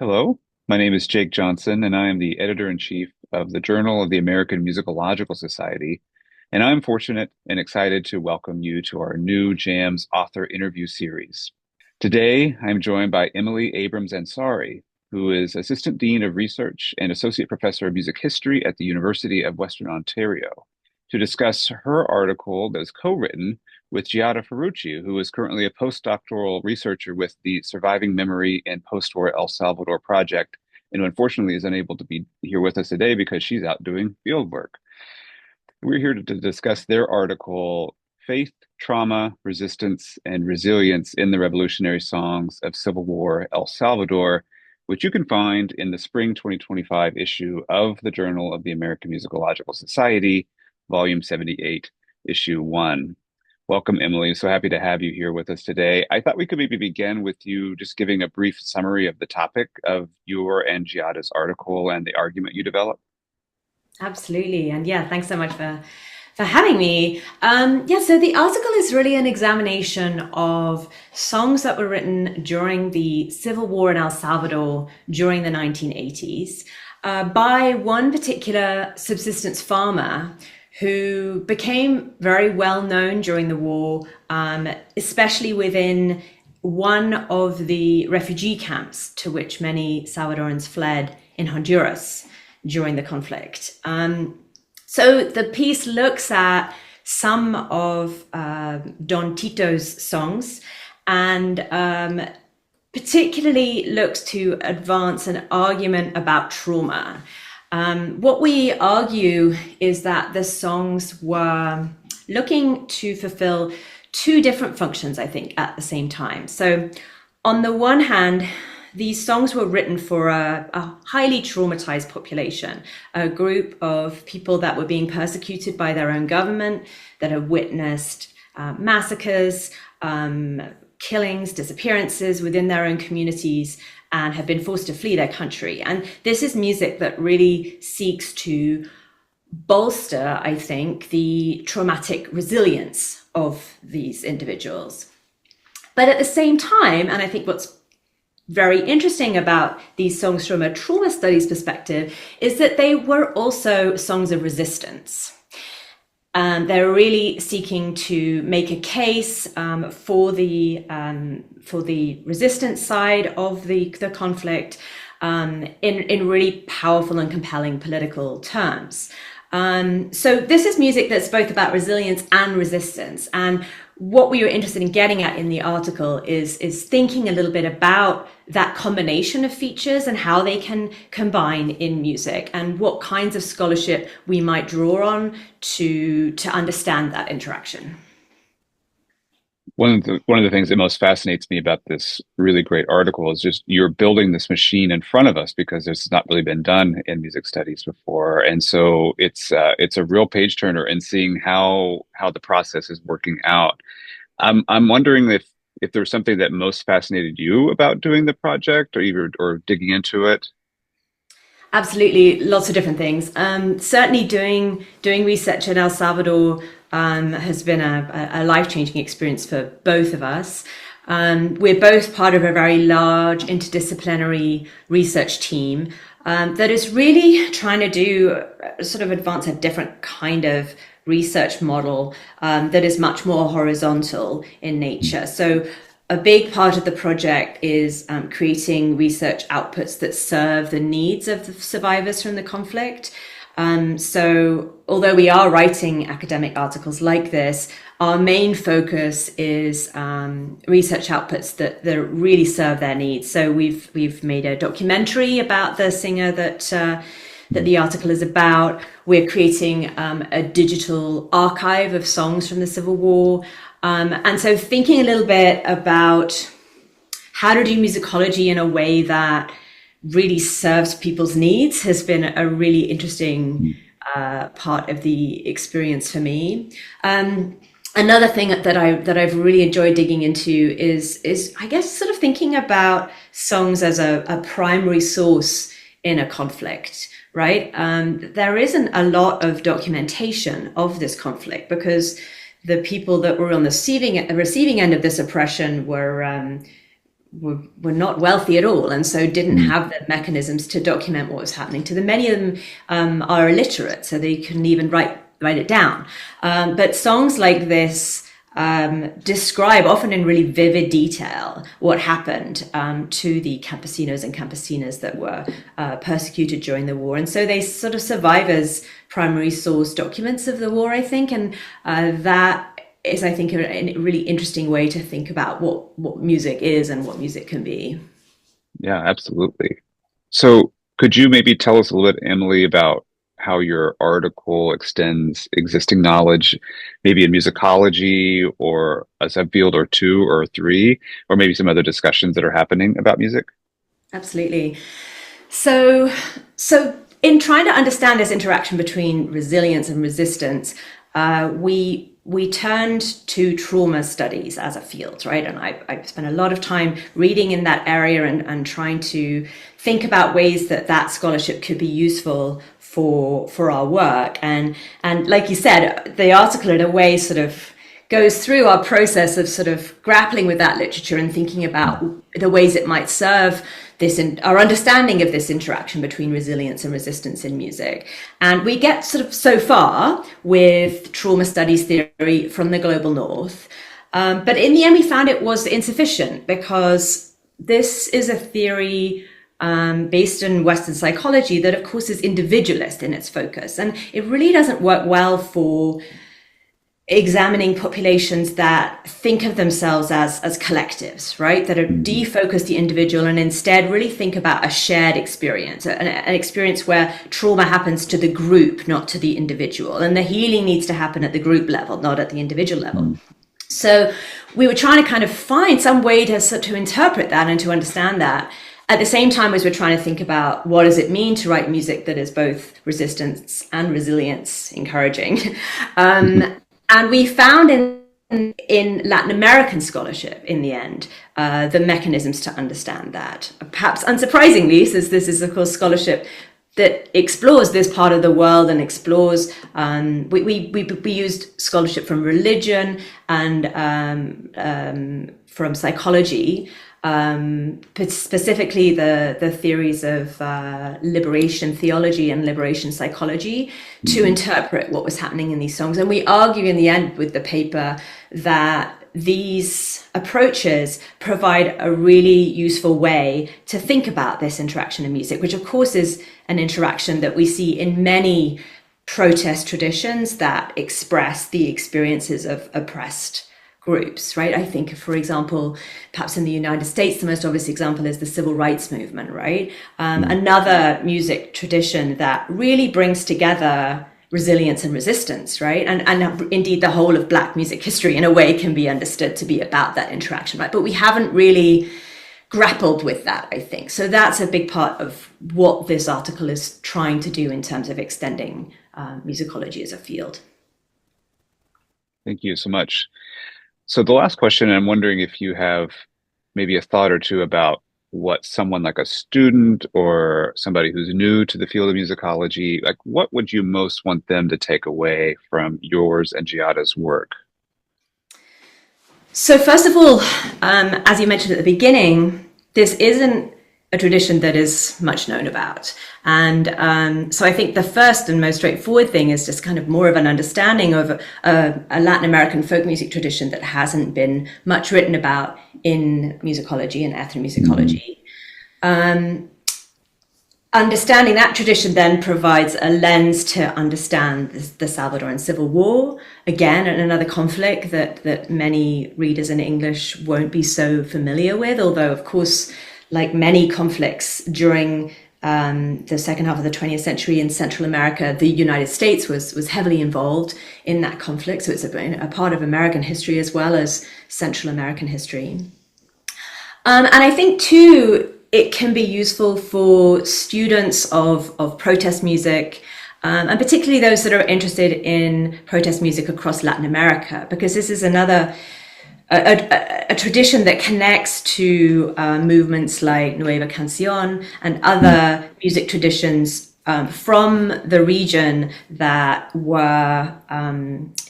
Hello, my name is Jake Johnson, and I am the editor-in-chief of the Journal of the American Musicological Society. And I'm fortunate and excited to welcome you to our new JAMS author interview series. Today, I'm joined by Emily Abrams Ansari, who is Assistant Dean of Research and Associate Professor of Music History at the University of Western Ontario, to discuss her article that is co-written with Giada Ferrucci, who is currently a postdoctoral researcher with the Surviving Memory and Post-War El Salvador Project, and who unfortunately is unable to be here with us today because she's out doing field work. We're here to discuss their article, Faith, Trauma, Resistance, and Resilience in the Revolutionary Songs of Civil War El Salvador, which you can find in the spring 2025 issue of the Journal of the American Musicological Society, Volume 78, Issue 1. Welcome, Emily. So happy to have you here with us today. I thought we could maybe begin with you just giving a brief summary of the topic of your and Giada's article and the argument you developed. Absolutely. And yeah, thanks so much for having me. So the article is really an examination of songs that were written during the Civil War in El Salvador during the 1980s by one particular subsistence farmer who became very well known during the war, especially within one of the refugee camps to which many Salvadorans fled in Honduras during the conflict. So the piece looks at some of Don Tito's songs and particularly looks to advance an argument about trauma. What we argue is that the songs were looking to fulfill two different functions, I think, at the same time. So on the one hand, these songs were written for a highly traumatized population, a group of people that were being persecuted by their own government, that have witnessed massacres, killings, disappearances within their own communities, and have been forced to flee their country. And this is music that really seeks to bolster, I think, the traumatic resilience of these individuals. But at the same time, and I think what's very interesting about these songs from a trauma studies perspective is that they were also songs of resistance. They're really seeking to make a case for the resistance side of the conflict in really powerful and compelling political terms. So this is music that's both about resilience and resistance. And what we were interested in getting at in the article is thinking a little bit about that combination of features and how they can combine in music and what kinds of scholarship we might draw on to understand that interaction. One of the things that most fascinates me about this really great article is just you're building this machine in front of us because it's not really been done in music studies before, and so it's a real page turner in seeing how the process is working out. I'm wondering if there's something that most fascinated you about doing the project or digging into it. Absolutely, lots of different things. Certainly, doing research in El Salvador has been a life-changing experience for both of us. We're both part of a very large interdisciplinary research team that is really trying to do sort of advance a different kind of research model that is much more horizontal in nature. So a big part of the project is creating research outputs that serve the needs of the survivors from the conflict. So although we are writing academic articles like this, our main focus is research outputs that really serve their needs. So we've made a documentary about the singer that the article is about. We're creating a digital archive of songs from the Civil War. And so thinking a little bit about how to do musicology in a way that really serves people's needs has been a really interesting part of the experience for me. Another thing that I've really enjoyed digging into is I guess sort of thinking about songs as a primary source in a conflict, right? There isn't a lot of documentation of this conflict because the people that were on the receiving end of this oppression were not wealthy at all, and so didn't Mm. have the mechanisms to document what was happening to them. Many of them are illiterate, so they couldn't even write it down. But songs like this describe, often in really vivid detail, what happened to the campesinos and campesinas that were persecuted during the war. And so they sort of survive as primary source documents of the war, I think. And that is, I think, a really interesting way to think about what music is and what music can be. Yeah, absolutely. So, could you maybe tell us a little bit, Emily, about how your article extends existing knowledge, maybe in musicology or a subfield or two or three, or maybe some other discussions that are happening about music? Absolutely. So, so in trying to understand this interaction between resilience and resistance, we turned to trauma studies as a field, right? And I spent a lot of time reading in that area and trying to think about ways that that scholarship could be useful for our work. And like you said, the article in a way sort of goes through our process of sort of grappling with that literature and thinking about the ways it might serve this in our understanding of this interaction between resilience and resistance in music. And we get sort of so far with trauma studies theory from the global north. But in the end, we found it was insufficient because this is a theory based in Western psychology that, of course, is individualist in its focus. And it really doesn't work well for examining populations that think of themselves as collectives, right? That are Mhm. defocus the individual and instead really think about a shared experience, an experience where trauma happens to the group, not to the individual. And the healing needs to happen at the group level, not at the individual level. Mhm. So we were trying to kind of find some way to interpret that and to understand that. At the same time as we're trying to think about what does it mean to write music that is both resistance and resilience encouraging. And we found in Latin American scholarship, in the end, the mechanisms to understand that. Perhaps unsurprisingly, since this is, of course, scholarship that explores this part of the world and explores, we used scholarship from religion and from psychology, but specifically the theories of liberation theology and liberation psychology to Mhm. interpret what was happening in these songs. And we argue in the end with the paper that these approaches provide a really useful way to think about this interaction in music, which of course is an interaction that we see in many protest traditions that express the experiences of oppressed groups, right? I think, for example, perhaps in the United States, the most obvious example is the civil rights movement, right? Another music tradition that really brings together resilience and resistance, right? And indeed, the whole of Black music history, in a way, can be understood to be about that interaction, right? But we haven't really grappled with that, I think. So that's a big part of what this article is trying to do in terms of extending musicology as a field. Thank you so much. So the last question, I'm wondering if you have maybe a thought or two about what someone like a student or somebody who's new to the field of musicology, like what would you most want them to take away from yours and Giada's work? So, first of all, as you mentioned at the beginning, this isn't a tradition that is much known about. And so I think the first and most straightforward thing is just kind of more of an understanding of a Latin American folk music tradition that hasn't been much written about in musicology and Mhm. ethnomusicology. Understanding that tradition then provides a lens to understand the Salvadoran Civil War, again, another conflict that many readers in English won't be so familiar with, although, of course, like many conflicts during the second half of the 20th century in Central America, the United States was heavily involved in that conflict. So it's a part of American history as well as Central American history. And I think, too, it can be useful for students of protest music, and particularly those that are interested in protest music across Latin America, because this is another a tradition that connects to movements like Nueva Canción and other music traditions from the region that were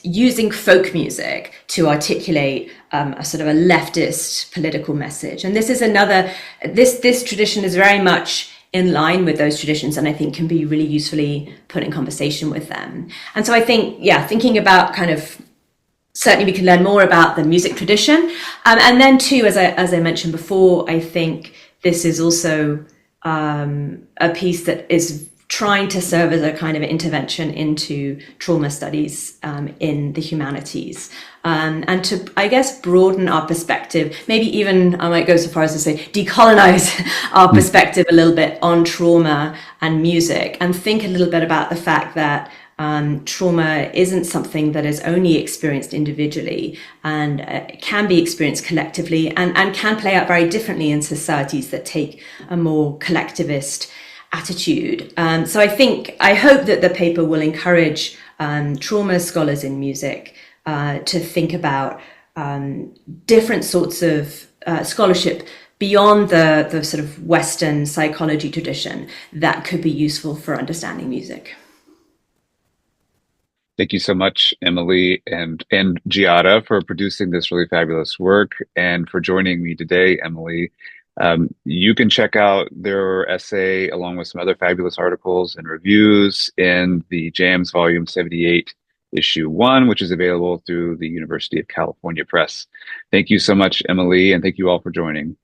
using folk music to articulate a sort of a leftist political message. And this is another, this tradition is very much in line with those traditions, and I think can be really usefully put in conversation with them. And so I think, yeah, thinking about kind of, certainly we can learn more about the music tradition. And then too, as I mentioned before, I think this is also a piece that is trying to serve as a kind of intervention into trauma studies in the humanities, and to, I guess, broaden our perspective, maybe even, I might go so far as to say, decolonize our perspective a little bit on trauma and music, and think a little bit about the fact that trauma isn't something that is only experienced individually, and can be experienced collectively, and can play out very differently in societies that take a more collectivist attitude. So I hope that the paper will encourage trauma scholars in music to think about different sorts of scholarship beyond the sort of Western psychology tradition that could be useful for understanding music. Thank you so much, Emily and Giada, for producing this really fabulous work and for joining me today, Emily. You can check out their essay along with some other fabulous articles and reviews in the JAMS Volume 78, Issue 1, which is available through the University of California Press. Thank you so much, Emily, and thank you all for joining.